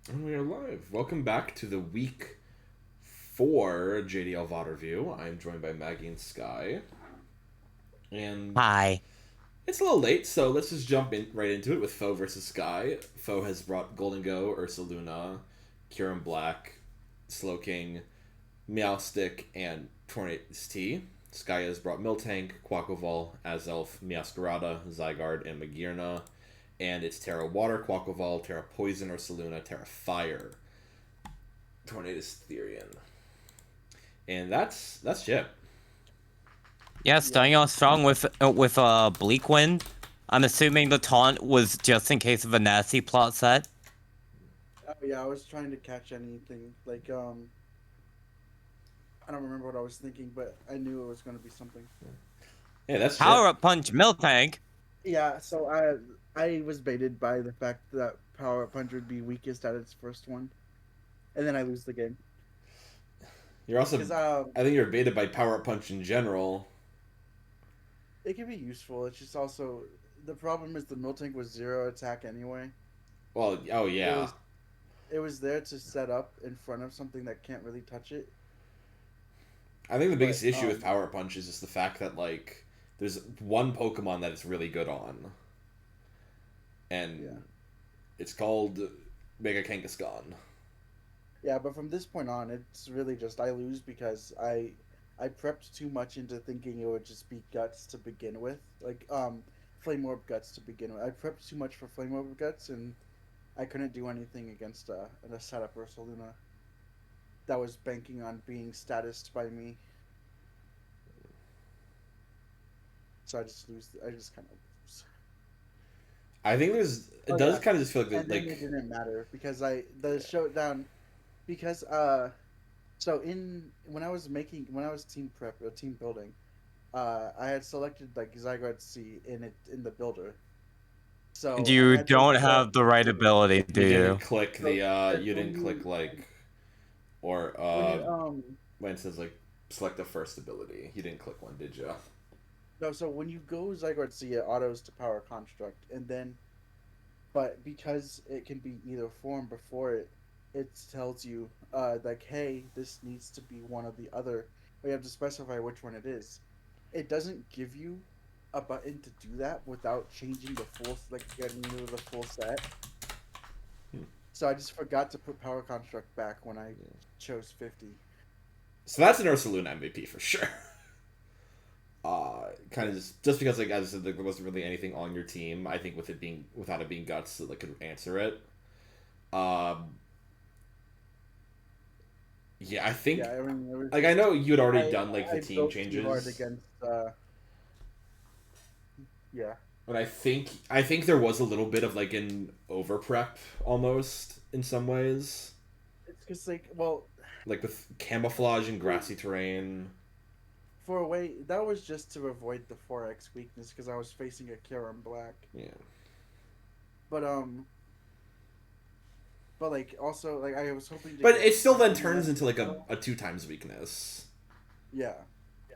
And we are live. Welcome back to the week 4 JDL VOD review. I'm joined by Maggie and Skye. And Hi. it's a little late, so let's just jump right into it with Foe versus Skye. Foe has brought Golden Go, Ursa Luna, Kieran Black, Slowking, Meowstick, and Tornado's T. Skye has brought Miltank, Quaquaval, Azelf, Meowscarada, Zygarde, and Magearna. And it's Terra Water, Quaquaval, Terra Poison, Ursa Luna, Terra Fire, Tornado's Therian. And that's Chip. Yeah, Yeah. starting off strong with Bleak Wind. I'm assuming the taunt was just in case of a nasty plot set. Oh yeah, I was trying to catch anything. I don't remember what I was thinking, but I knew it was going to be something. Yeah, that's Power Chip. Up Punch Miltank. Yeah, so I was baited by the fact that Power Up Punch would be weakest at its first one, and then I lose the game. You're also, Because I think you're baited by Power Up Punch in general. it can be useful. It's just also the problem is the Miltank was zero attack anyway. Well, oh It yeah. was it was there to set up in front of something that can't really touch it. I think the But biggest issue with Power Up Punch is just the fact that like there's one Pokemon that it's really good on, and yeah. it's called Mega Kangaskhan. Yeah, but from this point on, it's really just I lose because I prepped too much into thinking it would just be guts to begin with, flame orb guts to begin with. I prepped too much for flame orb guts, and I couldn't do anything against a setup Ursa Luna that was banking on being statused by me. So I just lose. I just kind of lose. I think there's it Oh does yeah, kind of just feel like and then it like didn't matter because I the showdown because so in when I was team prep or team building, I had selected like Zygarde C in the builder, so I You had to don't set. have the right ability, do you didn't you? click So the because you didn't click like or when you when it says like select the first ability. You didn't click one, did you? no, so when you go Zygarde C, it autos to power construct, and then but because it can be either form before it tells you like, hey, this needs to be one or the other, but you have to specify which one it is. It doesn't give you a button to do that without changing the full, like getting rid of the full set. Hmm. So I just forgot to put power construct back when I chose 50. So that's an Ursaluna MVP for sure. Kind Yeah. of just because like as I said, there wasn't really anything on your team. I think with it being without it being guts that like could answer it. Um, yeah, I think Yeah, I mean, it was like I just know you had already I done like the I team built too hard changes, against yeah. but I think there was a little bit of like an over prep almost in some ways, It's because like well, like with camouflage and for grassy terrain. for a way that was just to avoid the 4x weakness because I was facing a Kieran Black. Yeah, But but like also like I was hoping to but get it still then something turns like into like Benito. a two times weakness. Yeah.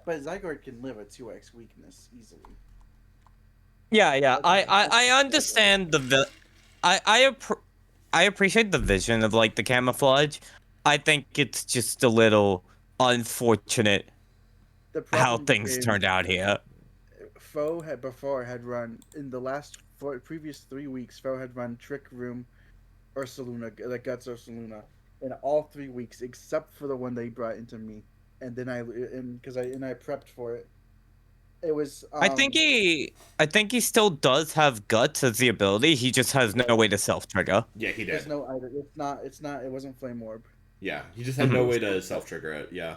But Zygarde can live a 2x weakness easily. Yeah, yeah. That's why I understand I appreciate the vision of like the camouflage. I think it's just a little unfortunate the how problem things is turned out here. Foe had before had run in the previous 3 weeks. Foe had run Trick Room, Ursaluna, like Guts Ursaluna, in all 3 weeks except for the one they brought into me. And then I prepped for it. It was I think he still does have guts as the ability. He just has no way to self trigger. Yeah, he there's did. no either. It wasn't Flame Orb. Yeah, he just had It no Mhm. way was to self trigger it. Yeah.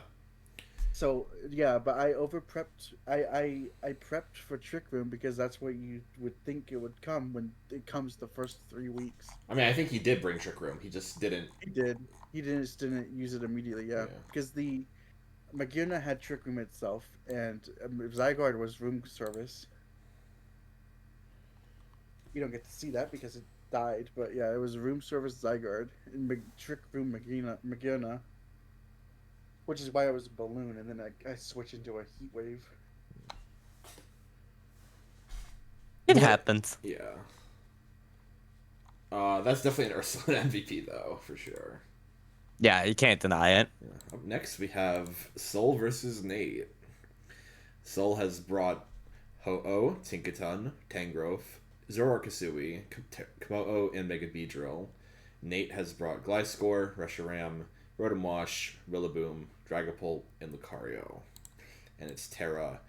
so yeah, but I over prepped. I prepped for Trick Room because that's what you would think it would come when it comes the first 3 weeks. I mean, I think he did bring Trick Room. He just didn't. He did. He didn't just didn't use it immediately. Yeah, Yeah. because the Magearna had Trick Room itself, and Zygarde was room service. You don't get to see that because it died, but yeah, it was room service Zygarde and Trick Room Magearna, which is why I was a balloon, and then I switched into a heat wave. It What? happens. Yeah. That's definitely an Ursula MVP though, for sure. Yeah, you can't deny it. Yeah. Up next, we have Soul versus Nate. Soul has brought Ho-Oh, Tinkaton, Tangrowth, Zoroark Kasui, Komo-O, and Mega Beedrill. Nate has brought Gliscor, Reshiram, Rotom-Wash, Rillaboom, Dragapult, and Lucario. And it's Terra,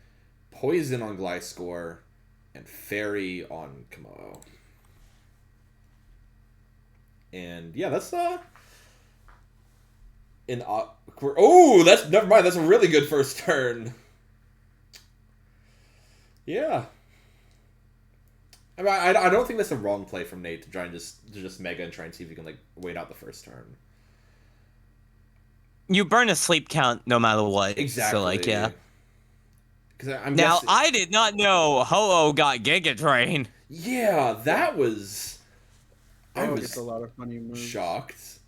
Poison on Gliscor, and Fairy on Komo-O. And yeah, that's that's never mind. That's a really good first turn. Yeah. I mean, I don't think that's a wrong play from Nate to try and just Mega and try and see if you can like wait out the first turn. You burn a sleep count no matter what. Exactly. So like, yeah. I'm Now guessing... I did not know Ho-Oh got Giga Drain. Yeah, that was. I was gets a lot of funny moves. Shocked.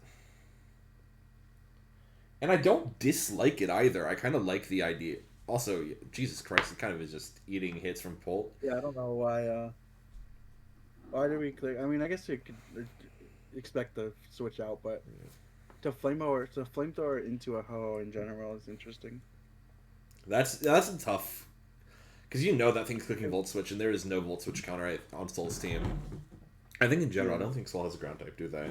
And I don't dislike it either. I kind of like the idea. Also, Jesus Christ, it kind of is just eating hits from Pult. Yeah, I don't know why. Why did we click? I mean, I guess you could expect the switch out, but to flamethrower into a Ho in general is interesting. That's a tough, because you know that thing's clicking Volt Switch, and there is no Volt Switch counter on Soul's team. I think in general, I don't think Soul has a ground type, do they?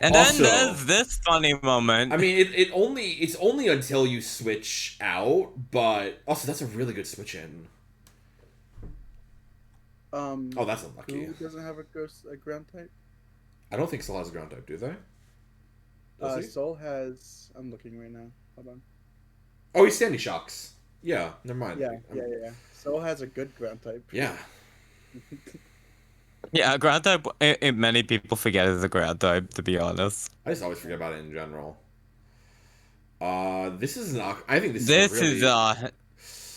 And Also, then there's this funny moment. I mean, it's only until you switch out, but also that's a really good switch in. Oh, that's unlucky. Who doesn't have a ground type? I don't think Soul has a ground type, do they? Does he? Soul has. I'm looking right now. Hold on. Oh, he's Sandy Shocks. Yeah, never mind. Yeah. Soul has a good ground type. Yeah. Yeah, ground type. Many people forget it's a ground type. To be honest, I just always forget about it in general. This is not. I think this this is really...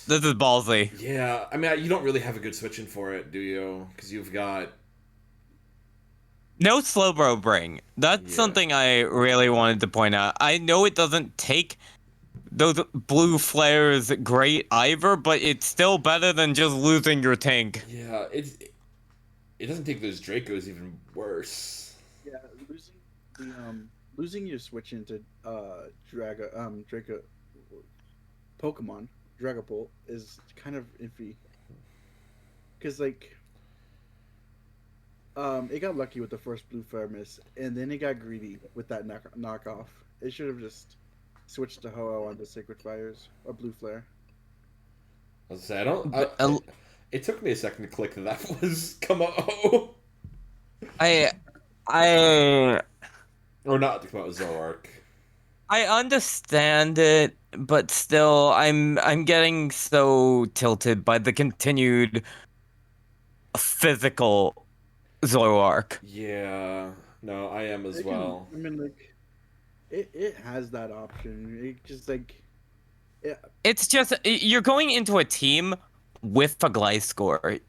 this is ballsy. Yeah, I mean, you don't really have a good switch in for it, do you? Because you've got No Slowbro Bring. That's something I really wanted to point out. I know it doesn't take those blue flares great either, but it's still better than just losing your tank. Yeah, it doesn't take those Dracos even worse. Yeah, losing your switch into Draco Pokemon Dragapult is kind of iffy. Cause like it got lucky with the first blue flare miss, and then it got greedy with that knockoff. It should have just switched to Ho-Oh onto Sacred Fires or Blue Flare. I was gonna say, it took me a second to click that was Komo-O. Or not to come out with Zoroark. I understand it, but still, I'm getting so tilted by the continued physical Zoroark. Yeah, no, I am as well. I mean, like, it has that option. It just like, yeah. It's just you're going into a team with a Gliscor.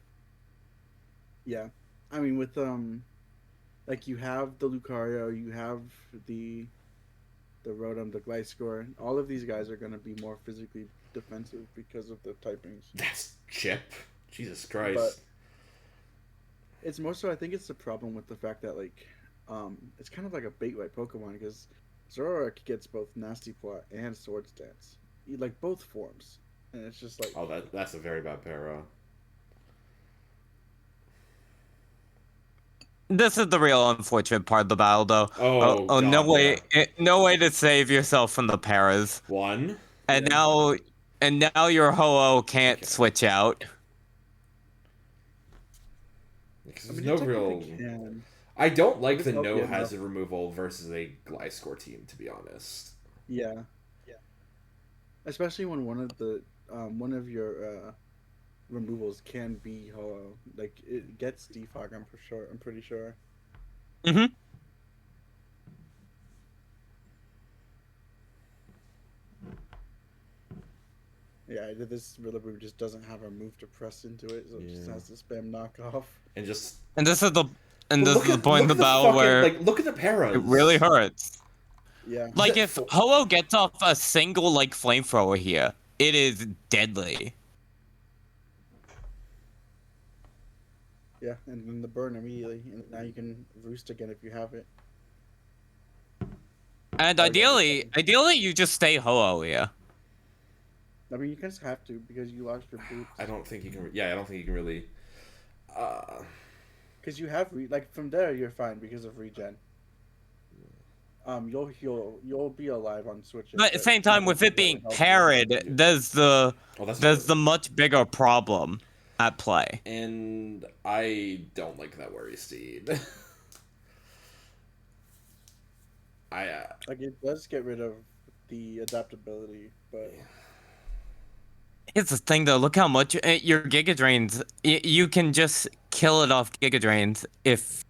Yeah, I mean with like you have the Lucario, you have the Rotom, the Gliscor. All of these guys are going to be more physically defensive because of the typings. That's Chip. Jesus Christ. But it's more so, I think it's the problem with the fact that, like, it's kind of like a bait-white Pokemon, because Zoroark gets both Nasty Plot and Swords Dance. Like, both forms. And it's just like... Oh, that's a very bad para. This is the real unfortunate part of the battle, though. Oh, God, no way, no way to save yourself from the paras. One. And now your Ho-Oh can't switch out. Because there's no real... I don't like the no hazard removal versus a Gliscor team, to be honest. Yeah. Especially when one of your removals can be Ho-Oh. Like, it gets defog, I'm pretty sure. Mm-hmm. Yeah, this Rillaboom just doesn't have a move to press into it, so it just has to spam knockoff. And this is the point in the battle where look at the paras. It really hurts. Yeah. Like if Ho-Oh gets off a single flamethrower here, it is deadly. Yeah, and then the burn immediately, and now you can roost again if you have it. And Oh yeah, ideally you just stay Ho-Oh, yeah. I mean you just have to because you lost your boots. I don't think you can. Yeah, I don't think you can really. Uh, Because you have like from there you're fine because of regen. You'll be alive on switches. But at the same time, with it being Help you. parried, that's there's true. the much bigger problem at play. And I don't like that worry seed. Like it does get rid of the adaptability, but Here's the thing, though. Look how much your Giga Drains. You can just kill it off Giga Drains if.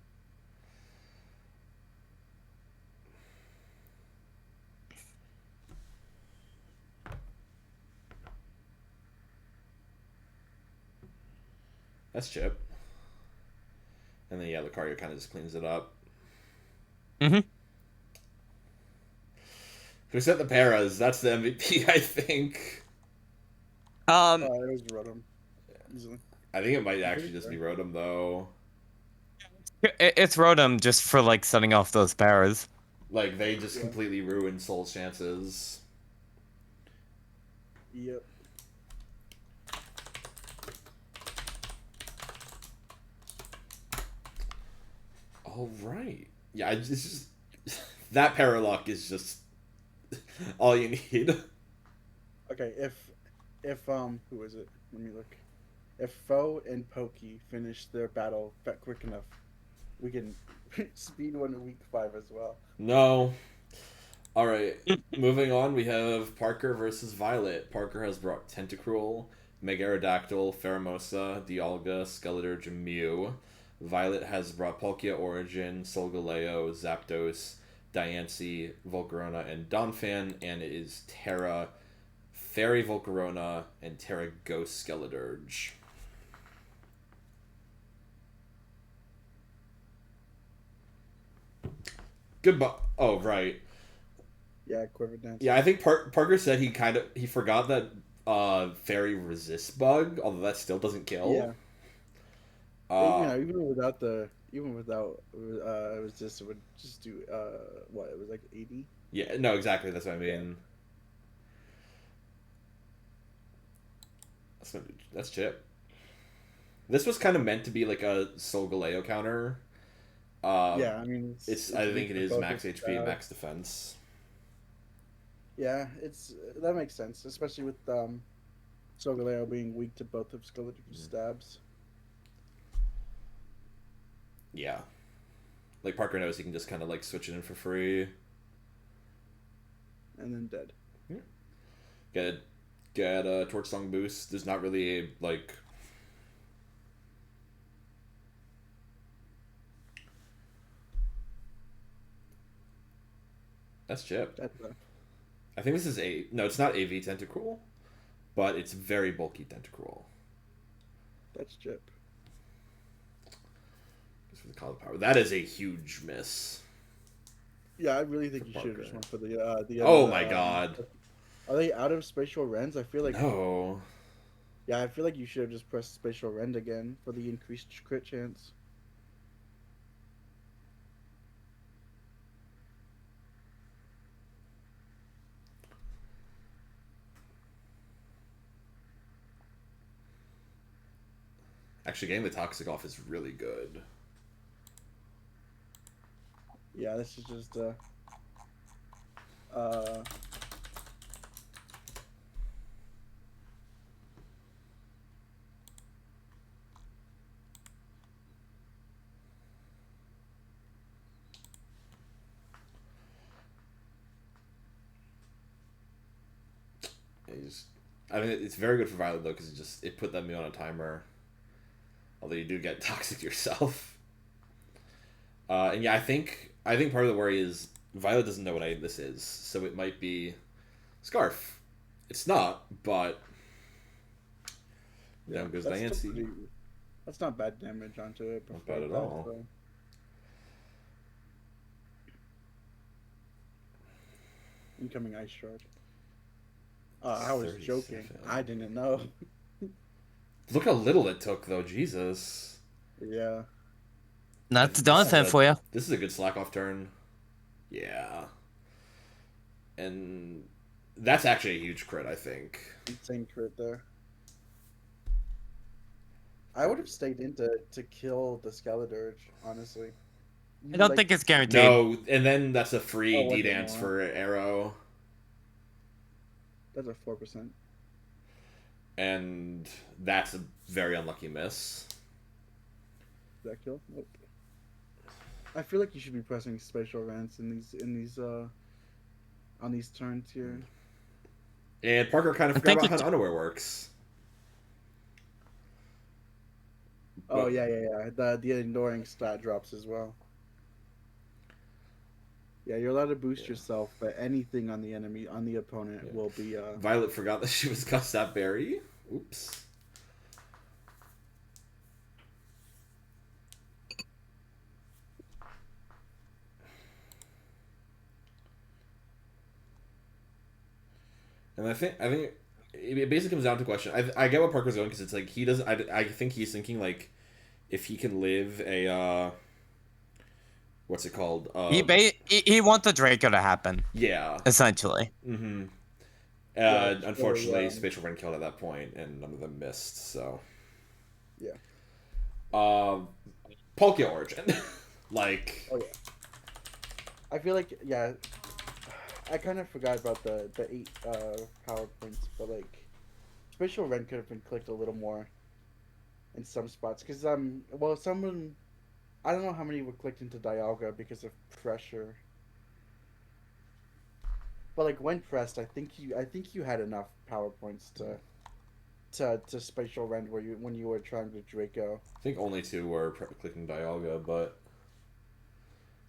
That's Chip. And then yeah, Lucario kind of just cleans it up. Mm-hmm. Who set the paras? That's the MVP, I think. it was Rotom. Easily. I think it might actually just be Rotom though. It's Rotom just for like setting off those paras. Like they just completely ruined Soul's chances. Yep. All right. Yeah, it's just that Paraluck is just all you need. Okay, if who is it? Let me look. If Foe and Pokey finish their battle quick enough, we can speed one to week 5 as well. No. All right. Moving on, we have Parker versus Violet. Parker has brought Tentacruel, Megarodactyl, Pheromosa, Dialga, Skeletor, Mew. Violet has brought Palkia Origin, Solgaleo, Zapdos, Diancie, Volcarona, and Donphan, and it is Terra, Fairy Volcarona, and Terra Ghost Skeledirge. Goodbye. Oh, right. Yeah, Quiver Dance. Yeah, I think Parker said he forgot that Fairy resists bug, although that still doesn't kill. Yeah. Even without it was just it would just do what it was like 80. Yeah, no, exactly. That's what I mean. That's Chip. This was kind of meant to be like a Solgaleo counter. Yeah, I mean, I think it is max HP and max defense. Yeah, that makes sense, especially with Solgaleo being weak to both of Skeletor's stabs. Yeah, like Parker knows he can just kind of like switch it in for free. And then dead. Yeah. Get a Torch Song boost. There's not really a like. That's Chip. I think this is no, it's not AV Tentacruel, but it's very bulky Tentacruel. That's Chip. Just for the Call of Power. That is a huge miss. Yeah, I really think you should have just went for the. Oh my god. Are they out of Spatial Rends? I feel like. No. Yeah, I feel like you should have just pressed Spatial Rend again for the increased crit chance. Actually, getting the Toxic off is really good. Yeah, this is just I mean, it's very good for Violet though because it put them on a timer. Although you do get toxic yourself. And yeah, I think part of the worry is Violet doesn't know what this is, so it might be Scarf. It's not, but down goes Diancie. That's not bad damage onto it. Not bad at all. So. Incoming Ice Shard. I was joking. I didn't know. Look how little it took, though. Jesus. Yeah. That's This is Donphan a for you. this is a good slack off turn. Yeah, and that's actually a huge crit, I think. Insane crit there. I would have stayed in to kill the Skeledirge, honestly. I You don't like think it's guaranteed. No, and then that's a Oh, free was D it dance more? for Arrow, That's a 4%. and that's a very unlucky miss. Did that kill? Nope. I feel like you should be pressing spatial rents in these on these turns here. And Parker kind of I forgot think about how it's the underwear works. Oh But yeah. The ignoring stat drops as well. Yeah, you're allowed to boost yourself, but anything on the opponent will be Violet forgot that she was Gus that berry. Oops. And I think it basically comes down to a question. I get what Parker's going because it's like he does. I think he's thinking like if he can live a what's it called? he wants a Draco to happen, Yeah. essentially. Mm-hmm. yeah, Unfortunately, Spatial Run killed at that point, and none of them missed. So, yeah. Palkia Origin, like, Oh yeah. I feel like yeah. I kind of forgot about the 8 power points, but like spatial rent could have been clicked a little more in some spots because well someone I don't know how many were clicked into Dialga because of pressure. But like when pressed, I think you had enough power points to spatial rend where you when you were trying to Draco. I think only 2 were clicking Dialga, but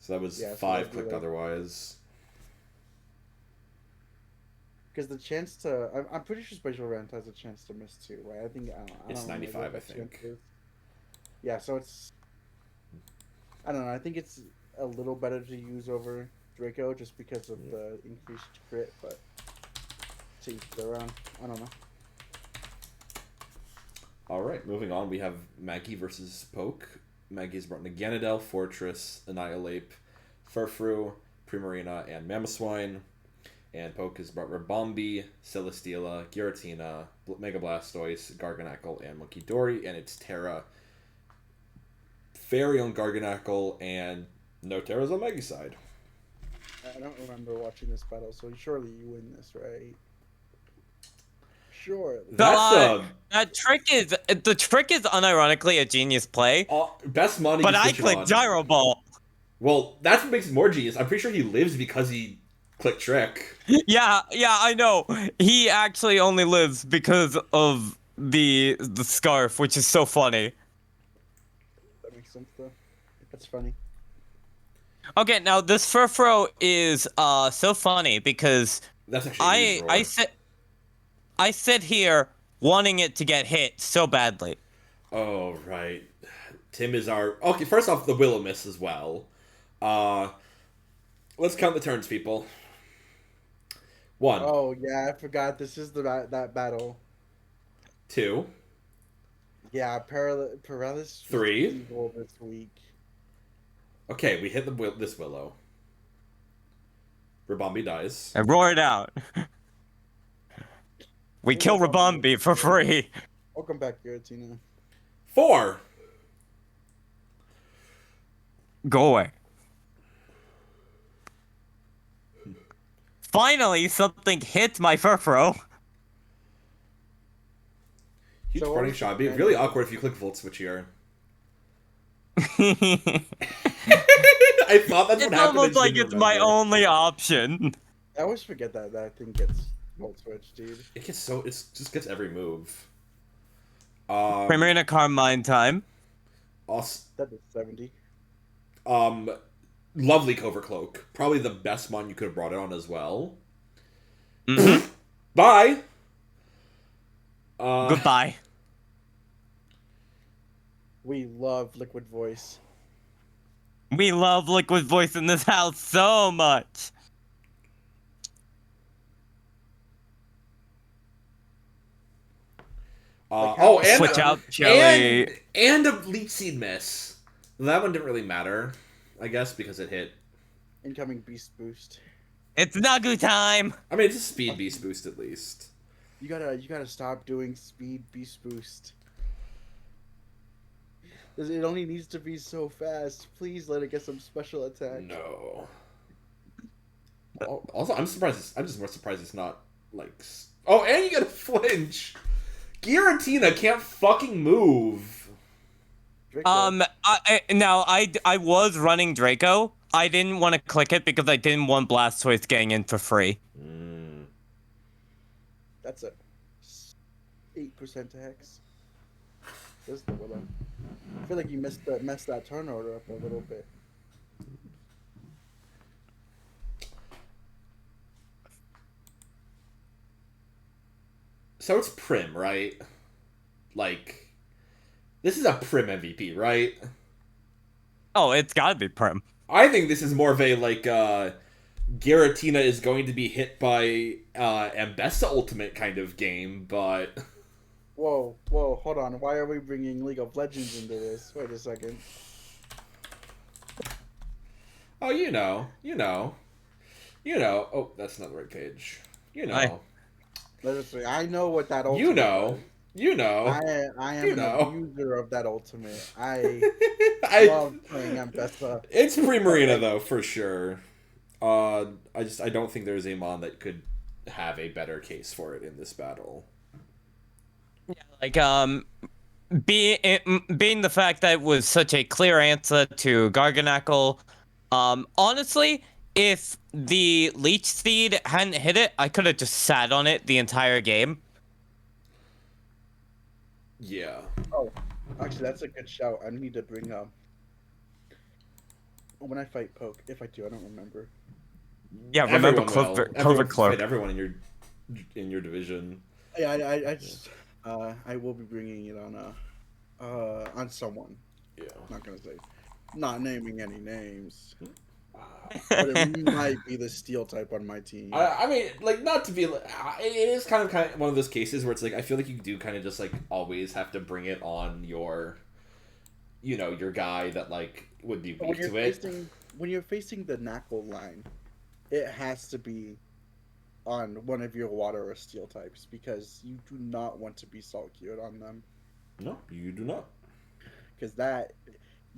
so that was Yeah, so 5 that'd be clicked like otherwise. because the chance to I'm pretty sure spatial rent has a chance to miss too, right? I think I It's don't remember 95, what I the chance think. is. Yeah, so it's I don't know. I think it's a little better to use over Draco just because of the increased crit, but to each their own. I don't know. All right, moving on. We have Maggie versus Poke. Maggie's brought Naganadel, Fortress, Annihilate, Furfrou, Primarina, and Mamoswine. And Poke has brought Ribombee, Celesteela, Giratina, Mega Blastoise, Garganacl, and Monkey Dory. And it's Terra, Fairy on Garganacl, and no Terra's on Maggie's side. I don't remember watching this battle, so surely you win this, right? Surely. That trick is the trick is unironically a genius play, Best money but you I switch it clicked on. Gyro Ball. Well, that's what makes it more genius. I'm pretty sure he lives because he clicked Trick. Yeah, I know. He actually only lives because of the scarf, which is so funny. That makes sense, though. That's funny. Okay, now this Furfrou is so funny because That's actually a huge roar. I sit here wanting it to get hit so badly. Oh, right. Tim is our... Okay, first off, the Willow Miss as well. Let's count the turns, people. 1. Oh yeah, I forgot. This is that battle. 2. Yeah, Paralysis 3. evil this week. Okay, we hit this Willow. Ribombee dies. I roared out. We kill Ribombee for free. Welcome back, Giratina. 4. Go away. Finally, something hit my Furfrou. Huge So parting shot. It'd be really awkward if you click Volt Switch here. I thought that's what happened. It's almost like it's my only option. I always forget that thing gets Volt Switch, dude. It just gets every move. Primarina Carmine time. Also, That is 70. lovely Cover Cloak. Probably the best one you could have brought it on as well. Mm-hmm. Bye. Goodbye. We love Liquid Voice. We love Liquid Voice in this house so much. Switch out Shelly. and a Leech Seed miss. That one didn't really matter, I guess, because it hit. Incoming beast boost. It's Nagu time. I mean, it's a speed beast boost at least. You gotta stop doing speed beast boost. It only needs to be so fast. Please let it get some special attack. No. Also, I'm surprised. I'm just more surprised it's not like. Oh, and you get a flinch. Giratina can't fucking move. Draco. I was running Draco. I didn't want to click it because I didn't want Blastoise getting in for free. That's a 8% to Hex. This is the Willow. I feel like you messed that turn order up a little bit. So it's Prim, right? Like, this is a Prim MVP, right? Oh, it's gotta be Prim. I think this is more of a, like, Giratina is going to be hit by Ambessa Ultimate kind of game, but... Whoa, hold on. Why are we bringing League of Legends into this? Wait a second. Oh, you know. Oh, that's not the right page. You know. Let's see. I know what that ultimate You know. I am an abuser of that ultimate. I love playing Ambessa. It's Primarina, though, for sure. I don't think there's a mon that could have a better case for it in this battle. Yeah, like being the fact that it was such a clear answer to Garganacl. Honestly, if the Leech Seed hadn't hit it, I could have just sat on it the entire game. Yeah. Oh, actually, that's a good shout. I need to bring when I fight Poke. If I do, I don't remember. Yeah, remember Clover Fight everyone in your division. Yeah, I will be bringing it on someone. Yeah. Not gonna say, not naming any names. But it might be the steel type on my team. I mean, like, not to be, it is kind of one of those cases where it's like, I feel like you do kind of just, like, always have to bring it on your, your guy that, like, would be weak to it. When you're facing the Knackle line, it has to be on one of your water or steel types, because you do not want to be salt cured on them. No, you do not. Because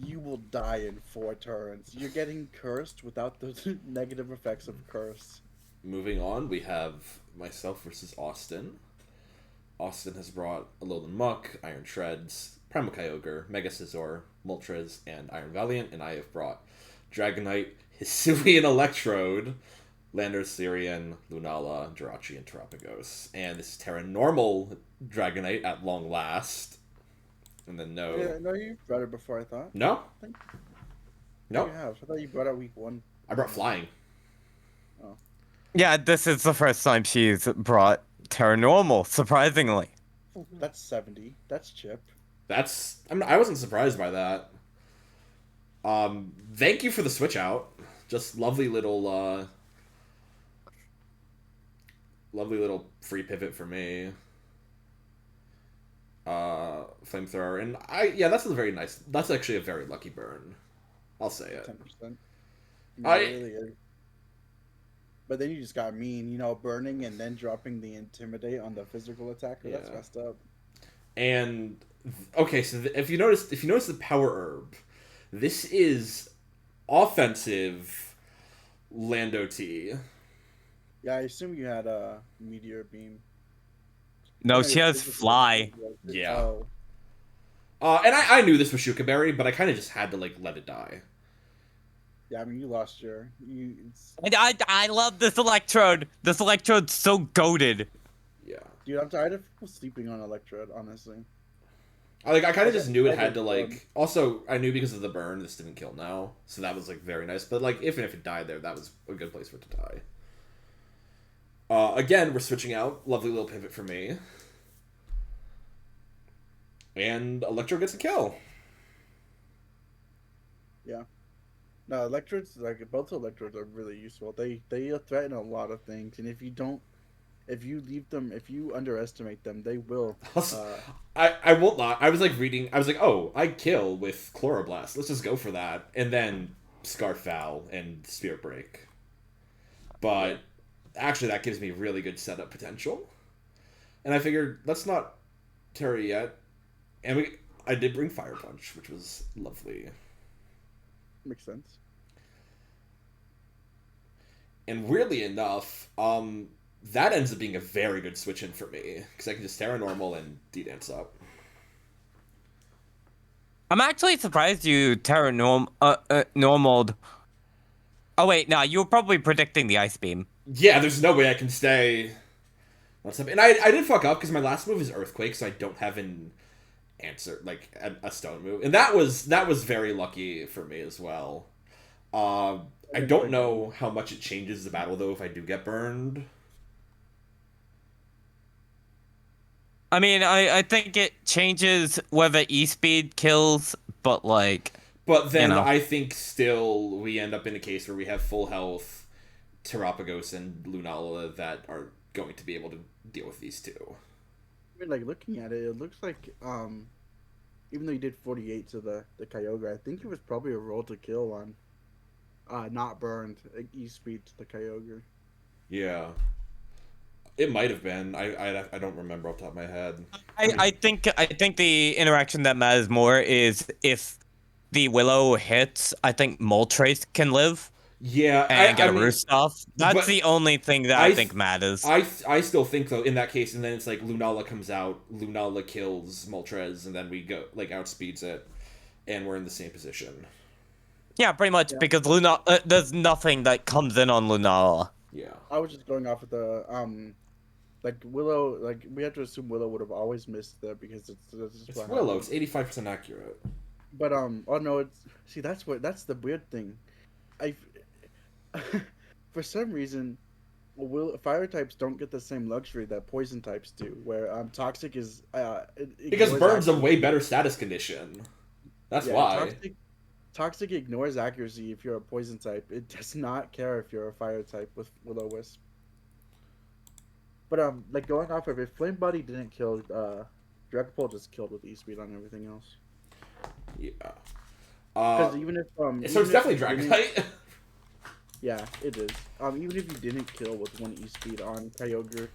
you will die in 4 turns. You're getting cursed without the negative effects of curse. Moving on, we have myself versus Austin. Austin has brought Alolan Muck, Iron Shreds, Primal Kyogre, Mega Scizor, Moltres, and Iron Valiant, and I have brought Dragonite, Hisuian Electrode, Landorus Syrian, Lunala, Jirachi, and Terapagos. And this is Terra Normal Dragonite at long last. And then no. Yeah, no, you brought it before, I thought. No? No. You have. I thought you brought it week 1. I brought Flying. Oh. Yeah, this is the first time she's brought Terra Normal, surprisingly. That's 70. That's chip. I wasn't surprised by that. Thank you for the switch out. Just lovely little free pivot for me. Flamethrower, and that's actually a very lucky burn. I'll say it. 10%. Really is. But then you just got mean, burning and then dropping the Intimidate on the physical attacker. Yeah. That's messed up. And okay, so if you notice the power herb, this is offensive Lando T. Yeah, I assume you had a Meteor Beam. No, she has Fly. Yeah. And I knew this was Shuka Berry, but I kind of just had to let it die. Yeah, I mean, you lost your. I love this Electrode. This Electrode's so goated. Yeah. Dude, I'm tired of people sleeping on Electrode, honestly. I kind of just knew it had to Also, I knew because of the burn, this didn't kill now, so that was very nice. But even if it died there, that was a good place for it to die. Again, we're switching out. Lovely little pivot for me. And Electro gets a kill. Yeah. No, Electrodes, both Electrodes are really useful. They threaten a lot of things, and if you don't if you leave them, if you underestimate them, they will. I won't lie. I was like reading. I was like, oh, I kill with Chloroblast. Let's just go for that. And then Scarfowl and Spirit Break. But actually, that gives me really good setup potential. And I figured let's not Terra yet. And I did bring Fire Punch, which was lovely. Makes sense. And weirdly enough, that ends up being a very good switch in for me because I can just Terra Normal and D-Dance up. I'm actually surprised you normaled. Oh wait, no, you were probably predicting the Ice Beam. Yeah, there's no way I can stay. And I did fuck up because my last move is Earthquake, so I don't have an answer like a stone move, and that was very lucky for me as well. I don't know how much it changes the battle though if I do get burned. I mean, I think it changes whether E-Speed kills, but like... But then you know. I think still we end up in a case where we have full health Terapagos and Lunala that are going to be able to deal with these two. I mean, like, looking at it, it looks like, even though you did 48 to the Kyogre, I think it was probably a roll to kill on, not burned, E-Speed to the Kyogre. Yeah. It might have been. I don't remember off the top of my head. I think the interaction that matters more is if the Willow hits, I think Moltres can live. Yeah, And get I a mean, roost off. That's the only thing that I think matters. I still think though in that case, and then it's like Lunala comes out, Lunala kills Moltres, and then we go like outspeeds it, and we're in the same position. Yeah, pretty much because there's nothing that comes in on Lunala. Yeah, I was just going off of the like Willow. Like we have to assume Willow would have always missed there because it's Willow. It's 85% accurate. But oh no, that's the weird thing. For some reason, fire types don't get the same luxury that poison types do. Where toxic is because burn's a way better status condition. That's why. Toxic ignores accuracy if you're a poison type. It does not care if you're a fire type with Will-O-Wisp. But like going off of if Flame Body didn't kill, Dragapult just killed with E-Speed on everything else. Yeah. Because even if so it's definitely Dragonite. Yeah, it is. Even if you didn't kill with 1 E-Speed on Kyogre,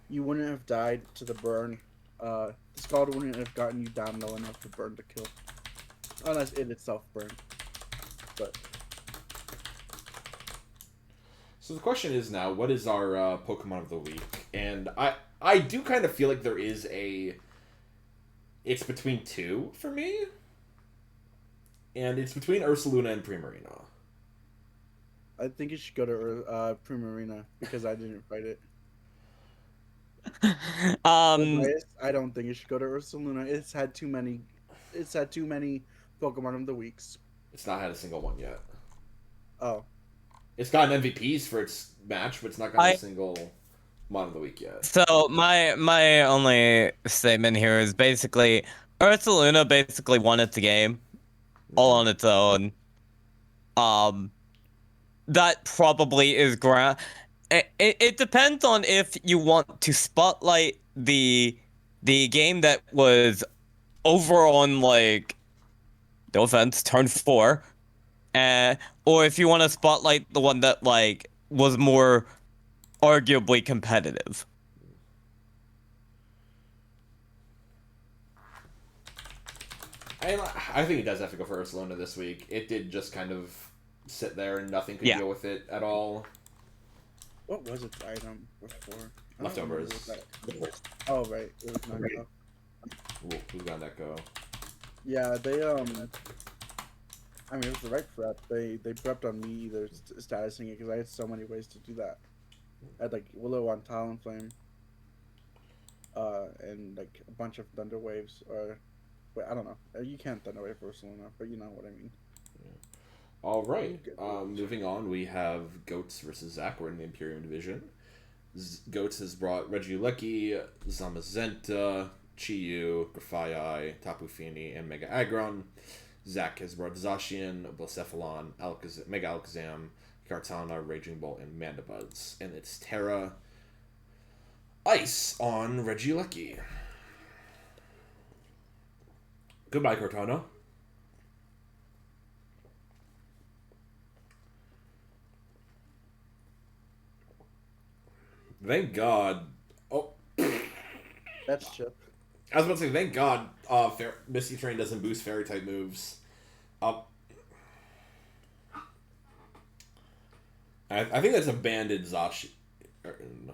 you wouldn't have died to the burn. The Scald wouldn't have gotten you down low enough to burn to kill. Unless it itself burned. But so the question is now, what is our Pokemon of the week? And I do kind of feel like there is it's between two for me. And it's between Ursaluna and Primarina. I think you should go to Primarina because I didn't fight it. I don't think you should go to Ursaluna. It's had too many Pokemon of the weeks. It's not had a single one yet. Oh. It's gotten MVPs for its match, but it's not gotten a single Mon of the Week yet. So my only statement here is basically Ursaluna basically won its game all on its own. That probably is it depends on if you want to spotlight the game that was over on, like, no offense, turn 4, or if you want to spotlight the one that, like, was more arguably competitive. I think it does have to go for Ursaluna this week. It did just kind of sit there and nothing could deal with it at all. What was its item before? Leftovers. Oh, right. It was Nanko. Who's got that go? Yeah, they, I mean, it was the right prep. They prepped on me either statusing it because I had so many ways to do that. I had, like, Willow on Talonflame. And, like, a bunch of Thunder Waves. Or, wait, I don't know. You can't Thunder Wave Ursaluna, but you know what I mean. Yeah. All right. Moving on, we have Goats versus Zach. We're in the Imperium Division. Goats has brought Regieleki, Zamazenta, Chiyu, Grafaiai, Tapu Fini, and Mega Aggron. Zach has brought Zacian, Blacephalon, Mega Alakazam, Kartana, Raging Bolt, and Mandabuds. And it's Terra Ice on Regieleki. Goodbye, Cortana. Thank God. Oh. That's Chip. I was about to say, thank God Misty Train doesn't boost Fairy-type moves. I think that's a banded Zashi. No.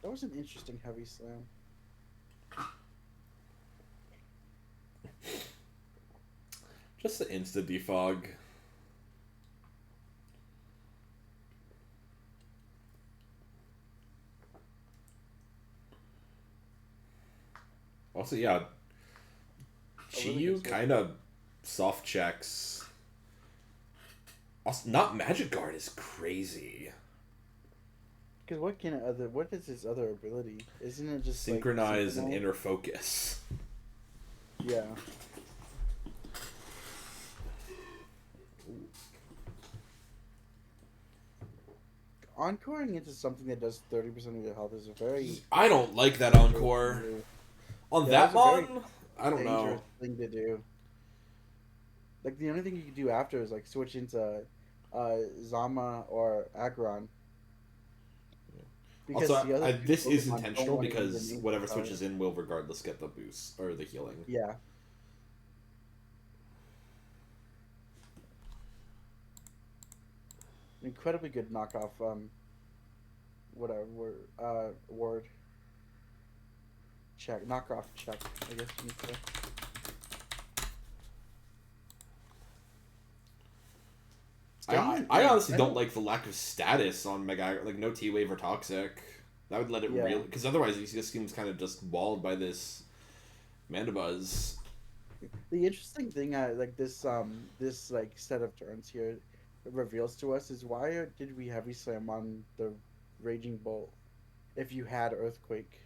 That was an interesting heavy slam. Just the insta-defog. Also, yeah, Chiyu kind of soft checks. Also, not Magic Guard is crazy. Because what is his other ability? Isn't it just Synchronize like, and Inner Focus? Yeah. Encoring into something that does 30% of your health is a very... I don't like that Encore. On that mon? I don't dangerous know. thing to do. Like, the only thing you can do after is, like, switch into Zama or Aggron. Because also, this is intentional because whatever switches in will regardless get the boost, or the healing. Yeah. Incredibly good knockoff, whatever, word. Check, knockoff check, I guess you could say. I honestly don't like the lack of status on Mega, like no T-Wave or Toxic. That would let it really, because otherwise he just seems kind of just walled by this Mandibuzz. The interesting thing, like this like set of turns here reveals to us is why did we heavy slam on the Raging Bolt if you had Earthquake?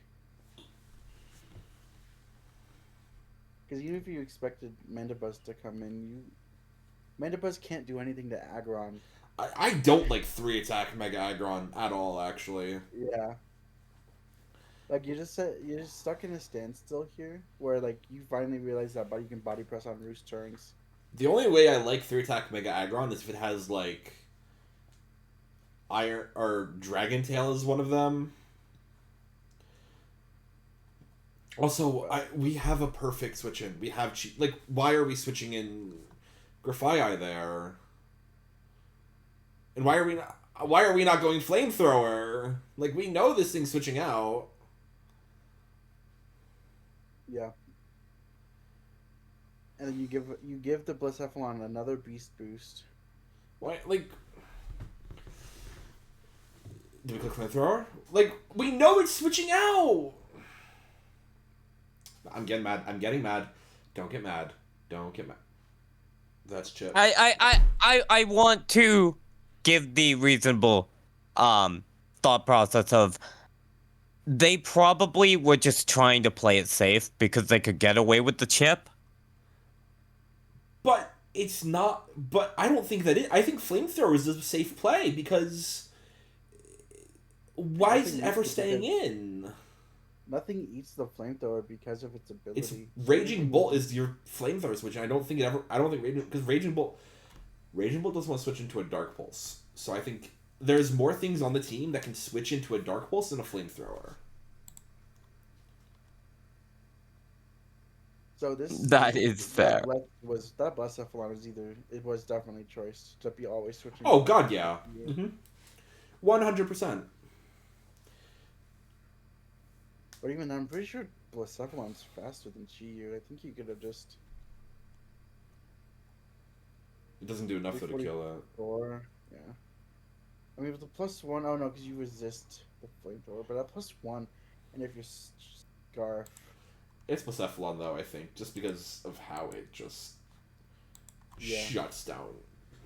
Because even if you expected Mandibuzz to come in, Mandibuzz can't do anything to Aggron. I don't like 3-attack Mega Aggron at all, actually. Yeah. Like you're just stuck in a standstill here, where like you finally realize that you can body press on Roost turns. The only way I like 3-attack Mega Aggron is if it has like Iron or Dragon Tail is one of them. Also, we have a perfect switch in. We have like why are we switching in Grafai there? And why are we not going Flamethrower? Like we know this thing's switching out. Yeah. And then you give the Blacephalon another beast boost. Why, like... Do we click Flamethrower? Like, we know it's switching out! I'm getting mad. I'm getting mad. Don't get mad. Don't get mad. That's Chip. I want to give the reasonable thought process of they probably were just trying to play it safe because they could get away with the chip. But it's not. But I don't think that it. I think Flamethrower is a safe play because why is it ever staying in? Nothing eats the Flamethrower because of its ability. It's Raging Bolt is your Flamethrower switch, and I don't think because Raging Bolt doesn't want to switch into a Dark Pulse. So I think there's more things on the team that can switch into a Dark Pulse than a Flamethrower. So that is fair. That Blacephalon was definitely choice to be always switching. Oh God, yeah, 100%. But even then, I'm pretty sure Blacephalon's faster than Chiyu. I think you could have just. It doesn't do enough though to kill that. Or yeah. I mean, with the +1, oh no, because you resist the Flamethrower, but that +1, and if you're Scarf. It's Blacephalon though, I think, just because of how it just shuts down,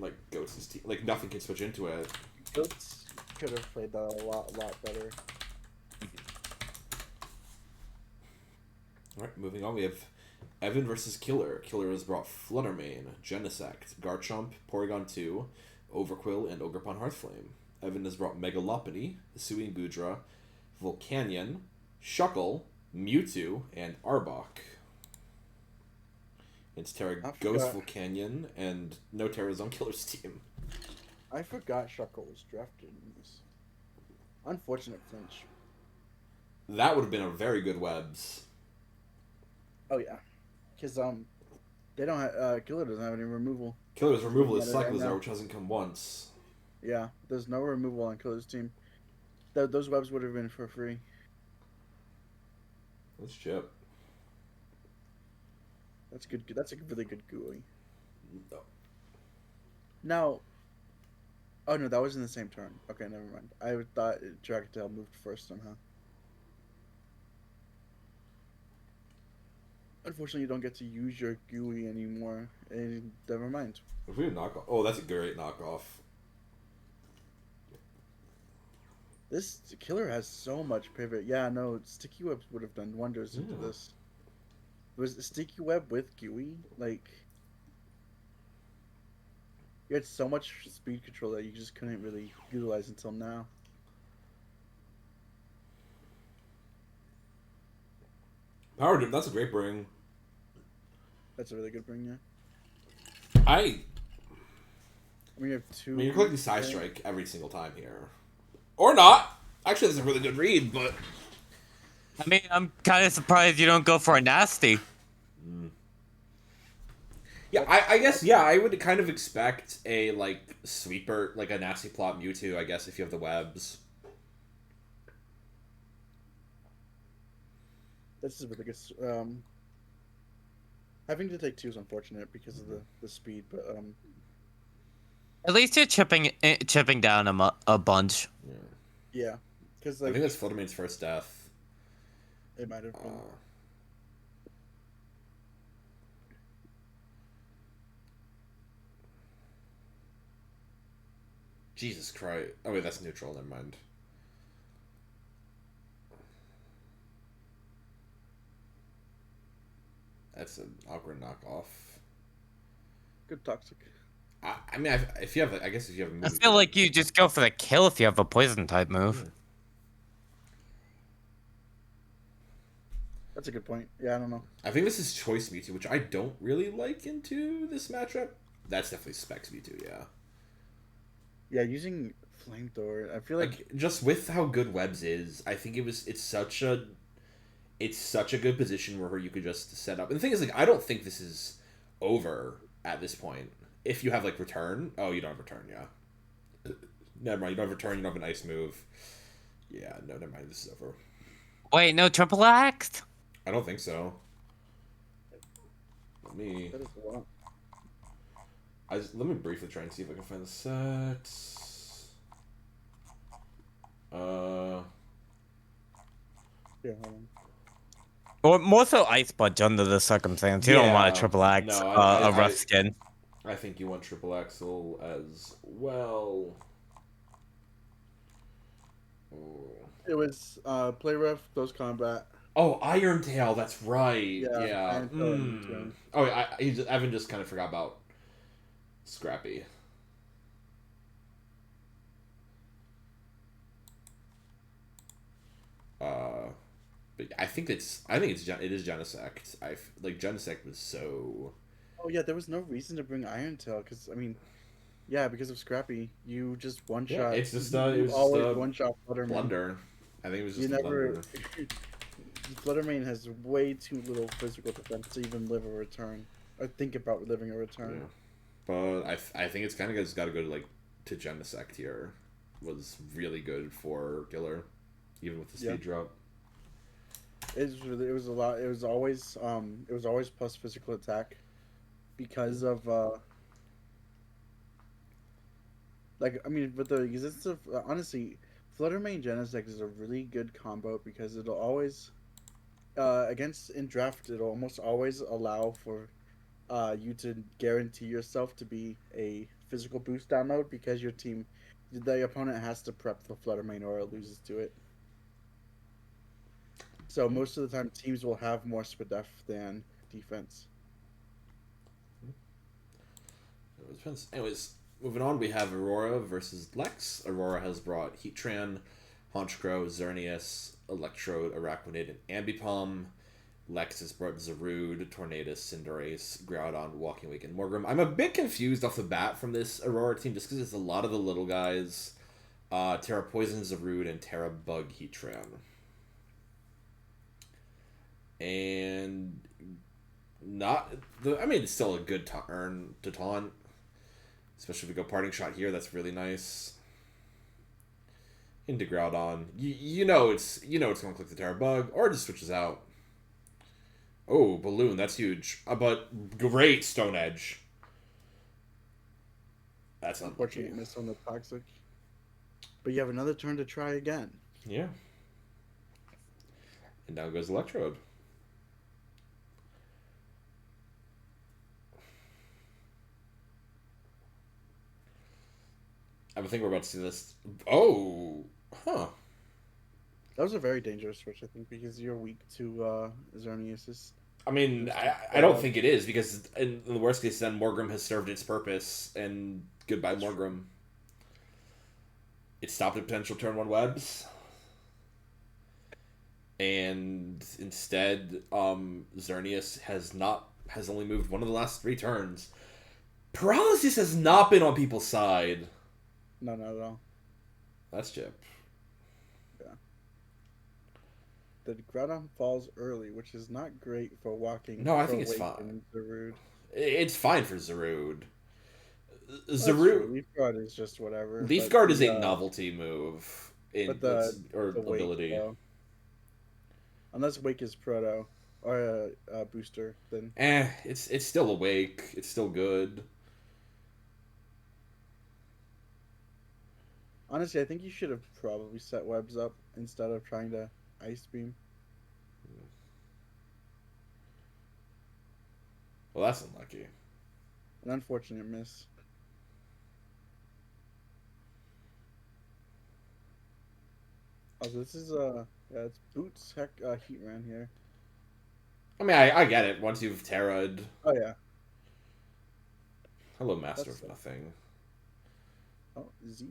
like, Goats' team. Like, nothing can switch into it. Goats could have played that a lot better. Alright, moving on, we have Evan versus Kiler. Kiler has brought Fluttermane, Genesect, Garchomp, Porygon 2, Overquill, and Ogerpon Hearthflame. Evan has brought Megalopony, Hisuian Goodra, Volcanion, Shuckle, Mewtwo, and Arbok. It's Terra Ghost Volcanion and no Terra's on Killer's team. I forgot Shuckle was drafted in this. Unfortunate flinch. That would have been a very good webs. Oh yeah, because they don't have Killer doesn't have any removal. Killer's removal is Cyclizar, which hasn't come once. Yeah, there's no removal on Killer's team. Those webs would have been for free. Let's chip. That's good. That's a really good GUI. No. Now. Oh no, that was in the same turn. Okay, never mind. I thought Dragatail moved first somehow. Unfortunately, you don't get to use your GUI anymore. And never mind. If we knock off, oh, that's a great knockoff. This Killer has so much pivot. Yeah, no, Sticky Webs would have done wonders into this. Was Sticky Web with GUI? Like, you had so much speed control that you just couldn't really utilize until now. Power Dip, that's a great bring. That's a really good bring, yeah. I mean, you have two. I mean, you're collecting Side Strike every single time here. Or not. Actually, that's a really good read, but... I mean, I'm kind of surprised you don't go for a nasty. Yeah, I guess, yeah, I would kind of expect a, like, sweeper, like a nasty plot Mewtwo, I guess, if you have the webs. This is really good. Having to take 2 is unfortunate because of the speed, but At least you're chipping down a bunch. yeah, because I like think that's Fluttermane's first death. it might have been. Jesus Christ! Oh wait, that's neutral. Never mind. That's an awkward knockoff. Good toxic. I mean, if you have, I guess if you have a move, I feel like you just go for the kill if you have a poison type move. Yeah. That's a good point. Yeah, I don't know. I think this is Choice Mewtwo, which I don't really like into this matchup. That's definitely Specs Mewtwo, yeah. Yeah, using Flamethrower, I feel like just with how good Webs is, I think it's such a good position where you could just set up. And the thing is, like, I don't think this is over at this point. If you have like return, oh, you don't have return, yeah. Never mind, you don't have return. You don't have an ice move. Yeah, no, never mind. This is over. Wait, no triple axe? I don't think so. Let me. that is a lot. Let me briefly try and see if I can find the set. Yeah, hold on. Or more so Ice Budge under the circumstance. You don't want a triple axe, no, a rough skin. I think you want triple axle as well. Oh. It was play rough, close combat. Oh, Iron Tail, that's right. Yeah, Yeah. Oh, Evan just kind of forgot about Scrappy. But I think it is Genesect. Genesect was so. Oh yeah, there was no reason to bring Iron Tail because I mean, yeah, because of Scrappy, you just one shot. Yeah, it's just it was always one shot Fluttermane. Blunder. I think it was just you a never. blunder. Fluttermane has way too little physical defense to even live a return or think about living a return. Yeah. But I think it's kind of got to go to Genesect here. Was really good for Kiler, even with the speed drop. It was a lot. It was always plus physical attack, because of like I mean, with the existence of honestly, Fluttermane Genesect is a really good combo because it'll always against in draft it'll almost always allow for you to guarantee yourself to be a physical boost down mode because the opponent has to prep the Fluttermane or it loses to it. So most of the time, teams will have more SPDF than defense. It depends. Anyways, moving on, we have Aurora versus Lex. Aurora has brought Heatran, Honchkrow, Xerneas, Electrode, Araquanid, and Ambipom. Lex has brought Zarude, Tornadus, Cinderace, Groudon, Walking Week, and Morgrem. I'm a bit confused off the bat from this Aurora team just because it's a lot of the little guys. Terra Poison, Zarude, and Terra Bug Heatran. And not the. I mean, it's still a good turn to taunt, especially if we go Parting Shot here. That's really nice. Into Groudon, you know it's going to click the Terra Bug or it just switches out. Oh, Balloon, that's huge. But great Stone Edge. That's unfortunate miss on the Toxic. But you have another turn to try again. Yeah. And down goes Electrode. I think we're about to see this. Oh, huh. That was a very dangerous switch, I think, because you're weak to Xerneas. I mean, I don't think it is, because in the worst case, then Morgrem has served its purpose, and goodbye, Morgrem. It stopped the potential turn 1 webs. And instead, Xerneas has only moved one of the last 3 turns. Paralysis has not been on people's side. No, not at all. That's Chip. Yeah. The Groudon falls early, which is not great for walking. No, I think it's fine. Zarude. It's fine for Zarude. Zarude. Leaf Guard is just whatever. Leaf Guard is a novelty move or ability. Wake, unless Wake is Proto or a booster, then it's still a Wake. It's still good. Honestly, I think you should have probably set webs up instead of trying to Ice Beam. Well, that's unlucky. An unfortunate miss. Also, this is it's Boots Heatran here. I mean, I get it. Once you've Terra'd. Oh yeah. Hello, Master of Nothing. Oh, Z.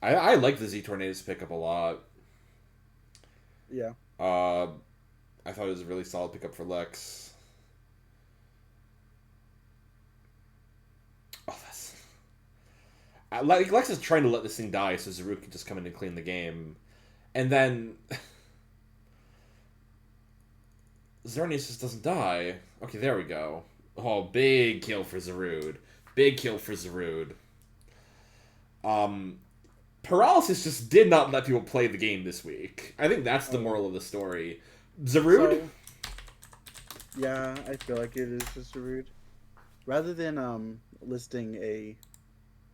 I like the Z Tornadus pickup a lot. Yeah. I thought it was a really solid pickup for Lex. Oh, that's... Lex is trying to let this thing die so Zarude can just come in and clean the game. And then... Xerneas just doesn't die. Okay, there we go. Oh, big kill for Zarude. Big kill for Zarude. Paralysis just did not let people play the game this week. I think that's the moral of the story. Zarude? So, yeah, I feel like it is just Zarude. Rather than listing a...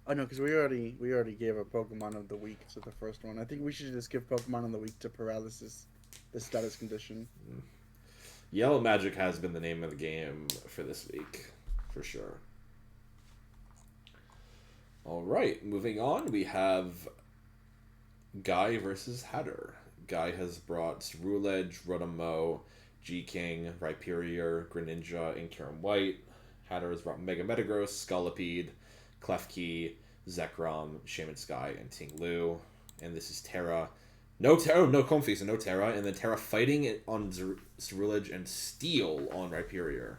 Oh no, because we already gave a Pokemon of the Week to the first one. I think we should just give Pokemon of the Week to Paralysis, the status condition. Yellow Magic has been the name of the game for this week, for sure. Alright, moving on, we have Guy versus Hatter. Guy has brought Ceruledge, Rotom-Mow, G-King, Rhyperior, Greninja, and Kyurem White. Hatter has brought Mega Metagross, Scolipede, Klefki, Zekrom, Shaman Skye, and Ting-Lu. And this is Terra. No Comfey, so no Terra. And then Terra fighting it on Ceruledge and Steel on Rhyperior.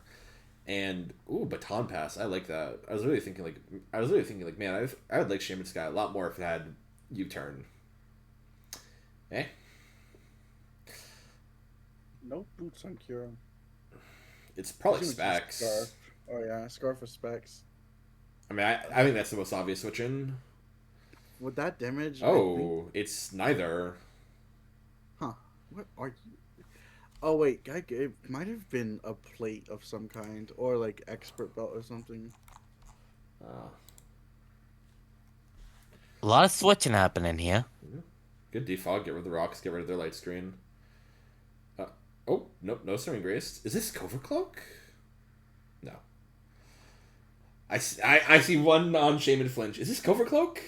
And Baton Pass, I like that. I was really thinking like, man, I would like Shaman Skye a lot more if it had U-turn. No boots on Kyurem. It's probably Specs. Scarf. Oh yeah, Scarf with Specs. I mean, I think that's the most obvious switch in. With that damage? It's neither. Huh. What are you? Oh wait, it might have been a plate of some kind, or like expert belt or something. A lot of switching happening here. Good defog. Get rid of the rocks. Get rid of their light screen. Nope. No Swimming Grace. Is this Covercloak? No. I see one on Shaman Flinch. Is this Covercloak?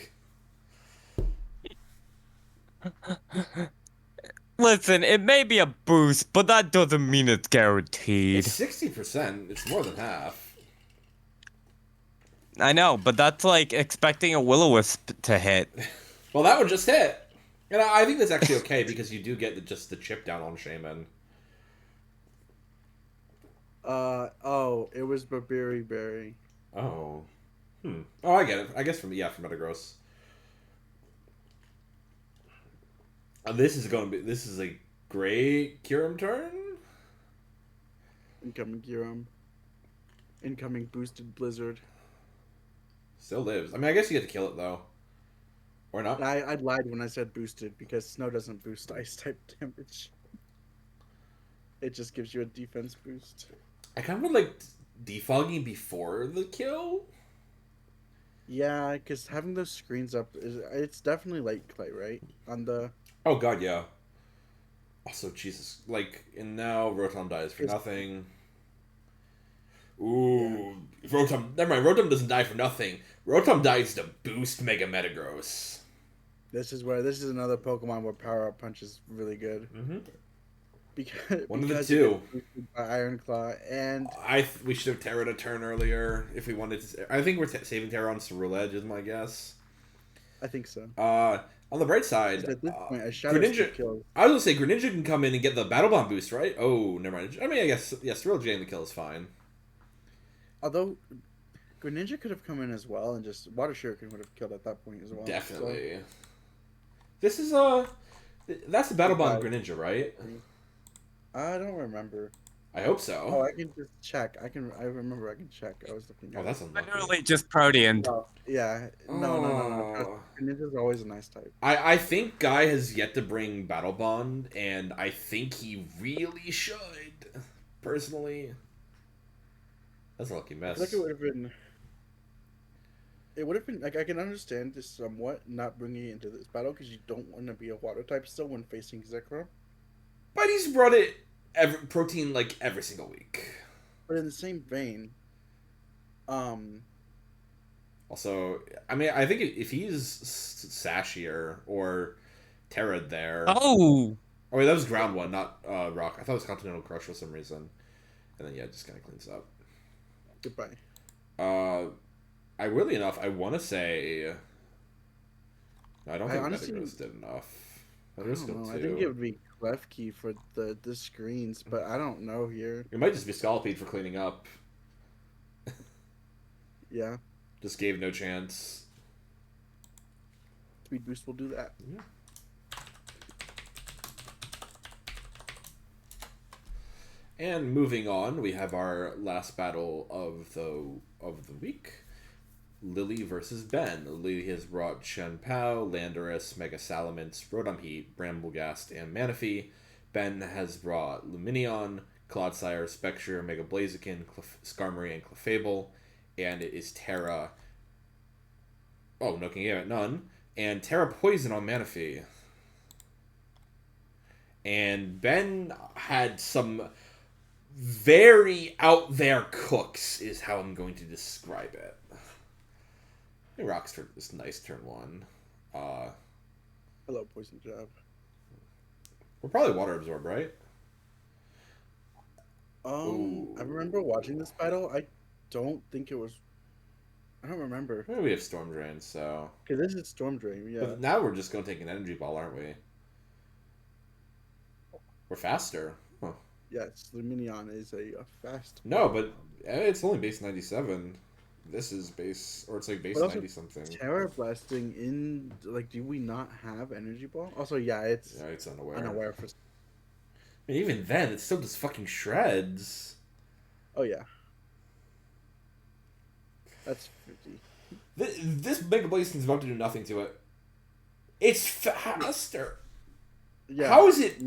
Listen, it may be a boost, but that doesn't mean it's guaranteed. It's 60%. It's more than half. I know, but that's like expecting a will-o-wisp to hit. Well, that one just hit. And I think that's actually okay because you do get just the chip down on Shaman. Oh, it was Babiri Berry. Oh. Oh, I get it. I guess from Metagross. This is a great Kyurem turn. Incoming Gyurem. Incoming boosted Blizzard. Still lives. I mean, I guess you get to kill it though, or not. I lied when I said boosted because Snow doesn't boost ice type damage. It just gives you a defense boost. I kind of would like defogging before the kill. Yeah, because having those screens up it's definitely light clay, right? On the Oh god, yeah. Also, Jesus, like, and now Rotom dies for nothing. Ooh, yeah. Rotom. Never mind. Rotom doesn't die for nothing. Rotom dies to boost Mega Metagross. This is another Pokemon where Power Up Punch is really good. Mm-hmm. Because one of the two. By Iron Claw, and we should have Terra to turn earlier if we wanted to. I think we're saving Terra on Ceruledge, is my guess. I think so. On the bright side, at this point, a Shadow Greninja. Kills. I was gonna say Greninja can come in and get the Battle Bomb boost, right? Oh, never mind. I mean, I guess Ceruledge getting the kill is fine. Although Greninja could have come in as well, and just Water Shuriken would have killed at that point as well. Definitely. So. This is that's the Battle Bomb Greninja, right? I don't remember. I hope so. Oh, I can just check. I remember I can check. I was looking at that's unlucky. Literally just Protean. Oh, yeah. No. Greninja's always a nice type. I think Guy has yet to bring Battle Bond, and I think he really should. Personally. That's a lucky mess. I feel like it would have been like I can understand this somewhat not bringing it into this battle because you don't want to be a water type still when facing Zekrom. But he's brought it protein like every single week. But in the same vein, also, I mean, I think if he's Sashier or Terra there. Oh wait, that was ground one, not rock. I thought it was Continental Crush for some reason. And then it just kind of cleans up. Goodbye. I weirdly enough, I want to say. I don't think Metagross did enough. I think it would be Klefki for the screens, but I don't know here. It might just be Scolipede for cleaning up. Yeah. Just gave no chance. Speed Boost will do that. Yeah. And moving on, we have our last battle of the week. Lily versus Ben. Lily has brought Shenpao, Landorus, Mega Salamence, Rotom Heat, Bramblegast, and Manaphy. Ben has brought Lumineon, Clodsire, Spectre, Mega Blaziken, Skarmory, and Clefable. And it is Terra. Oh, no, can get none. And Terra Poison on Manaphy. And Ben had some very out there cooks, is how I'm going to describe it. Rock's turn is nice turn one. Hello, Poison Jab. We're probably Water Absorb, right? I remember watching this battle. I don't think it was. I don't remember. Maybe we have Storm Drain, so. Okay, this is Storm Drain, yeah. But now we're just going to take an Energy Ball, aren't we? We're faster. Huh. Yes, Lumineon is a fast. No, but it's only base 97. This is base, or it's like base 90 something. Terra Blasting in, like, do we not have Energy Ball? Also, yeah, it's unaware for. And even then, it still just fucking shreds. Oh yeah. That's 50. This Mega Blaziken's about to do nothing to it. It's faster. Yeah. How is it?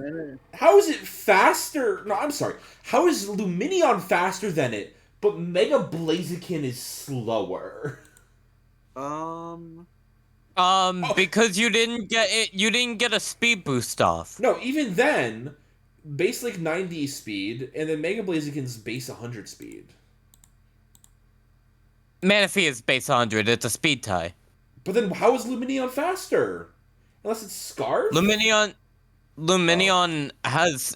How is it faster? No, I'm sorry. How is Lumineon faster than it? But Mega Blaziken is slower. Because you didn't get it. You didn't get a speed boost off. No, even then, base like 90 speed, and then Mega Blaziken's base 100 speed. Manaphy is base 100. It's a speed tie. But then, how is Lumineon faster? Unless it's Scarf. Lumineon has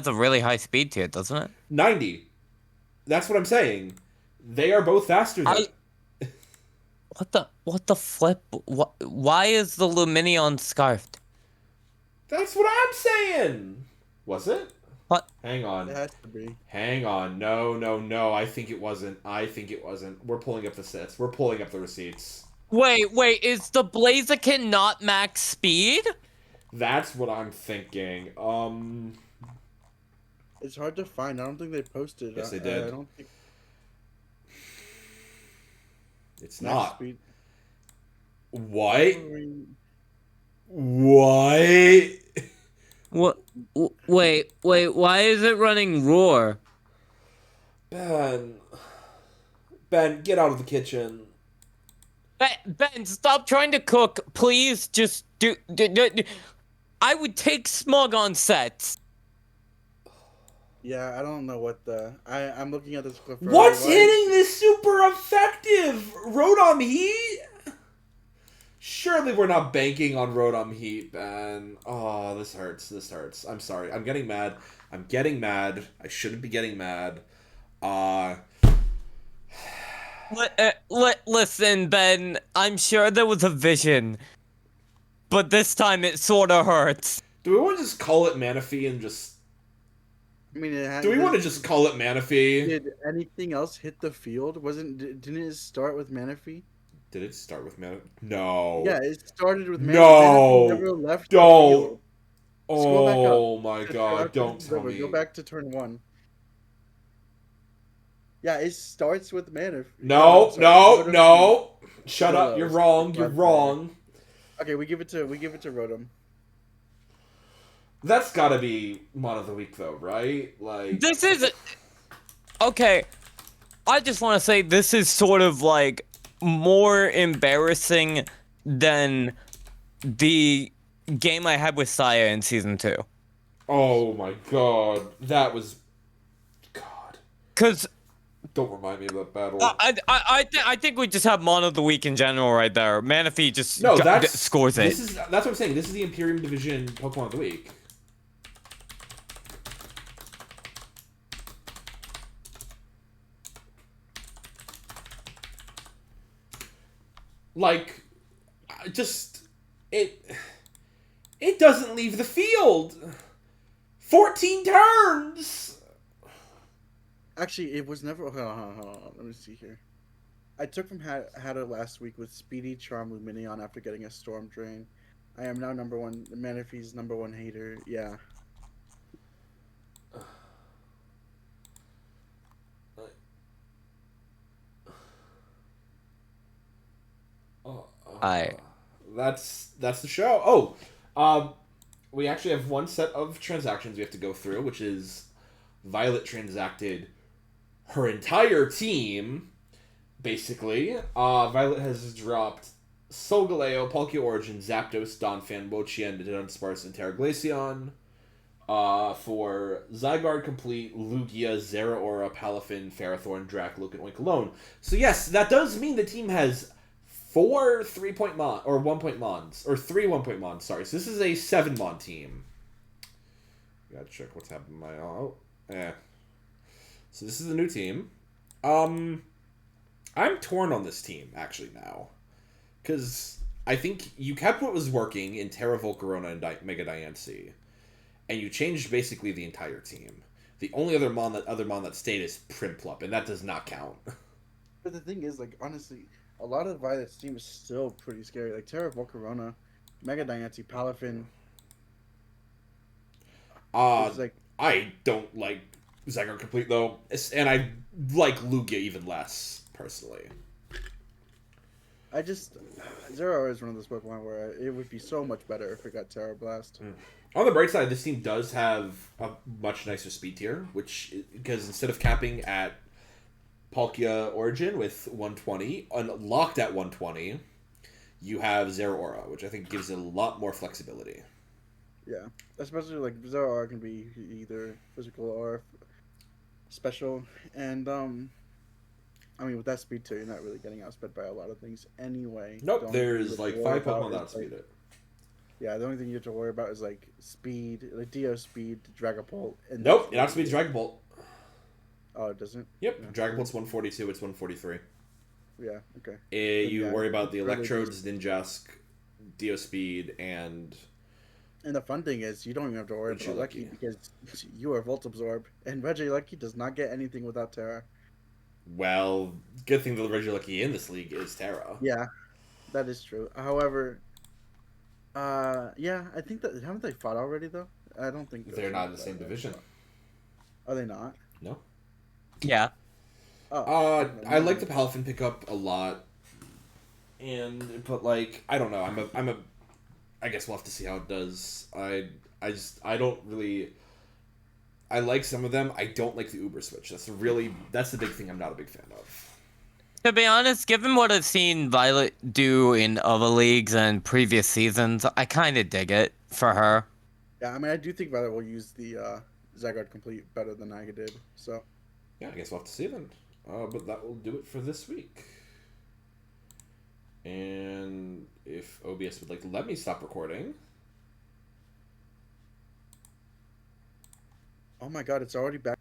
a really high speed to it, doesn't it? 90. That's what I'm saying. They are both faster than. What the flip? Why is the Luminion scarfed? That's what I'm saying. Was it? What? Hang on. It has to be. Hang on. No. I think it wasn't. We're pulling up the sets. We're pulling up the receipts. Wait, is the Blaziken not max speed? That's what I'm thinking. It's hard to find. I don't think they posted. Yes, they did. I don't think It's max not. speed. What? What? What? Wait, why is it running Roar? Ben, get out of the kitchen. Ben, stop trying to cook. Please, just do. I would take Smug on sets. Yeah, I don't know what the. I'm looking at this clip. What's hitting this super effective? Rotom Heat? Surely we're not banking on Rotom Heat, Ben. Oh, this hurts. I'm sorry. I'm getting mad. I shouldn't be getting mad. Listen, Ben, I'm sure there was a vision. But this time it sorta hurts. Do we want to just call it Manaphy and just... I mean, Do we want to just call it Manaphy? Did anything else hit the field? Didn't it start with Manaphy? Did it start with Manaphy? No. Yeah, it started with Manaphy. No. Manaphy never left Don't. the field. Scroll back up. Oh my god, don't tell me. Go back to turn 1. Yeah, it starts with Manaphy. No. Shut up. You're wrong. Okay, we give it to Rotom. That's gotta be Mon of the Week though, right? Like This is... Okay, I just want to say this is sort of like more embarrassing than the game I had with Saya in Season 2. Oh my god. That was... God. Cause... Don't remind me of that battle. I think we just have Mon of the Week in general right there. Manaphy just scores it. That's what I'm saying. This is the Imperium Division Pokemon of the Week. Like, it doesn't leave the field. 14 turns. Actually, it was never. Hold on. Let me see here. I took from Hatter last week with Speedy Charm Luminion after getting a Storm Drain. I am now number 1. Manaphy's number 1 hater. Yeah. That's the show. We actually have one set of transactions we have to go through, which is Violet transacted her entire team, basically. Violet has dropped Solgaleo, Palkia Origin, Zapdos, Donphan, Mochien, Dunsparce, and Terraglaceon. For Zygarde Complete, Lugia, Zeraora, Palafin, Ferrothorn, Dracloak, and Oinkologne. So yes, that does mean the team has 4 3-point Mon, or 1-point Mons, or 3 1-point Mons, sorry. So this is a 7-Mon team. Gotta check what's happening in my... So this is the new team. I'm torn on this team, actually, now. Because I think you kept what was working in Terra Volcarona and Mega Diancie. And you changed basically the entire team. The only other Mon that stayed is Prinplup, and that does not count. But the thing is, like, honestly, a lot of Violet's team is still pretty scary. Like, Terra Volcarona, Mega Diancie, Palafin. Like, I don't like Zygarde Complete, though. And I like Lugia even less, personally. Zeraora is one of those Pokemon where it would be so much better if it got Terra Blast. On the bright side, this team does have a much nicer speed tier, because instead of capping at Palkia Origin with 120, unlocked at 120, you have Zeraora, which I think gives it a lot more flexibility. Yeah, especially like Zeraora can be either physical or special, and I mean with that speed tier, you're not really getting outsped by a lot of things anyway. Nope, there's like 5 Pokemon that outspeed it. Yeah, the only thing you have to worry about is like speed, like Dio speed, Dragapult, and nope, it outspeeds Dragapult. Oh, it doesn't. Yep, Yeah. Dragonbolt's 142. It's 143. Yeah. Okay. You yeah, worry about the it's really Electrodes, Ninjask, Dio Speed, and And the fun thing is, you don't even have to worry about Lucky because you are Volt Absorb, and Regieleki does not get anything without Terra. well, good thing the Regieleki in this league is Terra. Yeah, that is true. However, yeah, I think that haven't they fought already though? I don't think They're not in the same division. Are they not? No. Yeah. Oh, okay, I like the Palafin pickup a lot, but like I don't know. I guess we'll have to see how it does. I don't really. I like some of them. I don't like the Uber switch. That's the big thing I'm not a big fan of. To be honest, given what I've seen Violet do in other leagues and previous seasons, I kind of dig it for her. Yeah, I mean, I do think Violet will use the Zygarde complete better than I did. So Yeah, I guess we'll have to see then. But that will do it for this week. And if OBS would like to let me stop recording. oh my god, it's already back.